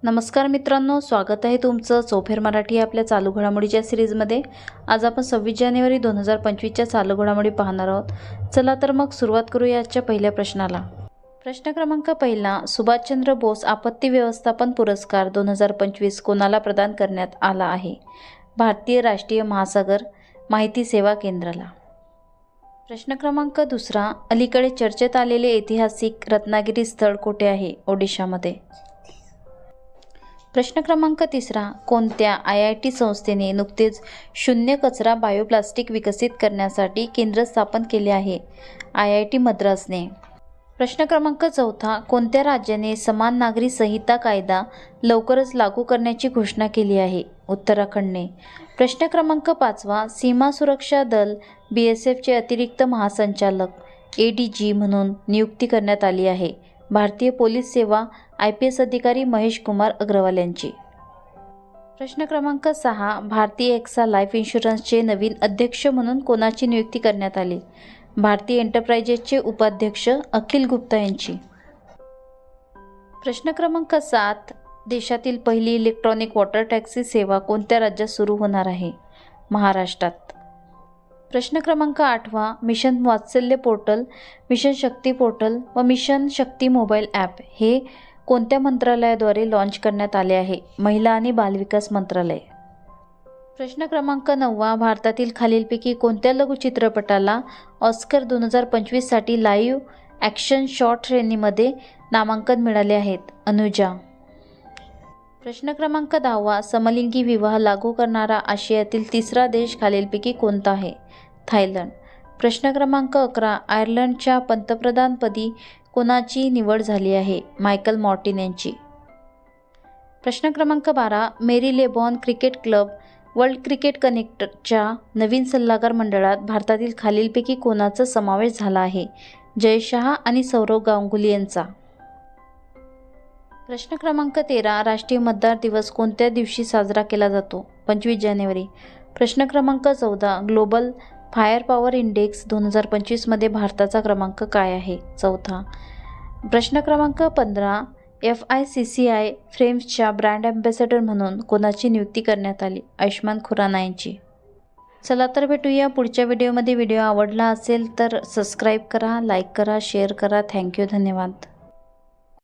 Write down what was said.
नमस्कार मित्रांनो, स्वागत आहे तुमचं चौफेर मराठी आपल्या चालू घडामोडीच्या सिरीजमध्ये। आज आपण 26 जानेवारी 2025च्या चालू घडामोडी पाहणार आहोत। चला तर मग सुरुवात करूया आजच्या पहिल्या प्रश्नाला। प्रश्न क्रमांक पहिला, सुभाषचंद्र बोस आपत्ती व्यवस्थापन पुरस्कार 2025 कोणाला प्रदान करण्यात आला आहे? भारतीय राष्ट्रीय महासागर माहिती सेवा केंद्राला। प्रश्न क्रमांक दुसरा, अलीकडे चर्चेत आलेले ऐतिहासिक रत्नागिरी स्थळ कोठे आहे? ओडिशामध्ये। प्रश्न क्रमांक तिसरा, कोणत्या IIT संस्थेने नुकतेच शून्य कचरा बायोप्लास्टिक विकसित करण्यासाठी केंद्र स्थापन केले आहे? IIT मद्रासने। प्रश्न क्रमांक चौथा, कोणत्या राज्याने समान नागरी संहिता कायदा लवकरच लागू करण्याची घोषणा केली आहे? उत्तराखंडने। प्रश्न क्रमांक पाचवा, सीमा सुरक्षा दल BSFचे अतिरिक्त महासंचालक ADG म्हणून नियुक्ती करण्यात आली आहे? भारतीय पोलीस सेवा IPS अधिकारी महेश कुमार अग्रवाल यांची। प्रश्न क्रमांक 6, भारतीय एक्सा लाईफ इन्शुरन्सचे नवीन अध्यक्ष म्हणून कोणाची नियुक्ती करण्यात आली? भारतीय एंटरप्राइजेसचे उपाध्यक्ष अखिल गुप्ता यांची। प्रश्न क्रमांक 7, देशातील पहिली इलेक्ट्रॉनिक वॉटर टॅक्सी सेवा कोणत्या राज्यात सुरू होणार आहे? महाराष्ट्रात। प्रश्न क्रमांक 8, मिशन वात्सल्य पोर्टल, मिशन शक्ती पोर्टल व मिशन शक्ती मोबाईल ॲप हे कोणत्या मंत्रालयाद्वारे लॉन्च करण्यात आले आहे? महिला आणि बालविकास मंत्रालय। प्रश्न क्रमांक 9, भारतातील खालीलपैकी कोणत्या लघुचित्रपटाला ऑस्कर 2025 साठी लाईव्ह ॲक्शन शॉर्ट श्रेणीमध्ये नामांकन मिळाले आहेत? अनुजा। प्रश्न क्रमांक 10, समलिंगी विवाह लागू करणारा आशियातील तिसरा देश खालीलपैकी कोणता आहे? थायलंड। प्रश्न क्रमांक 11, आयर्लंडच्या पंतप्रधानपदी कोणाची निवड झाली आहे? मायकल मॉर्टिन यांची। प्रश्न क्रमांक 12, मेरी लेबॉन क्रिकेट क्लब वर्ल्ड क्रिकेट कनेक्टच्या नवीन सल्लागार मंडळात भारतातील खालीलपैकी कोणाचा समावेश झाला आहे? जय शहा आणि सौरव गांगुली यांचा। प्रश्न क्रमांक 13, राष्ट्रीय मतदार दिवस कोणत्या दिवशी साजरा केला जातो? 25 जानेवारी। प्रश्न क्रमांक 14, ग्लोबल फायर पॉवर इंडेक्स 2025 मध्ये भारताचा क्रमांक काय आहे? 4था। प्रश्न क्रमांक 15, FICCI फ्रेम्सच्या ब्रँड ॲम्बॅसेडर म्हणून कोणाची नियुक्ती करण्यात आली? आयुष्मान खुराना यांची। चला तर भेटूया पुढच्या व्हिडिओमध्ये। व्हिडिओ आवडला असेल तर सबस्क्राईब करा, लाईक करा, शेअर करा। थँक्यू, धन्यवाद।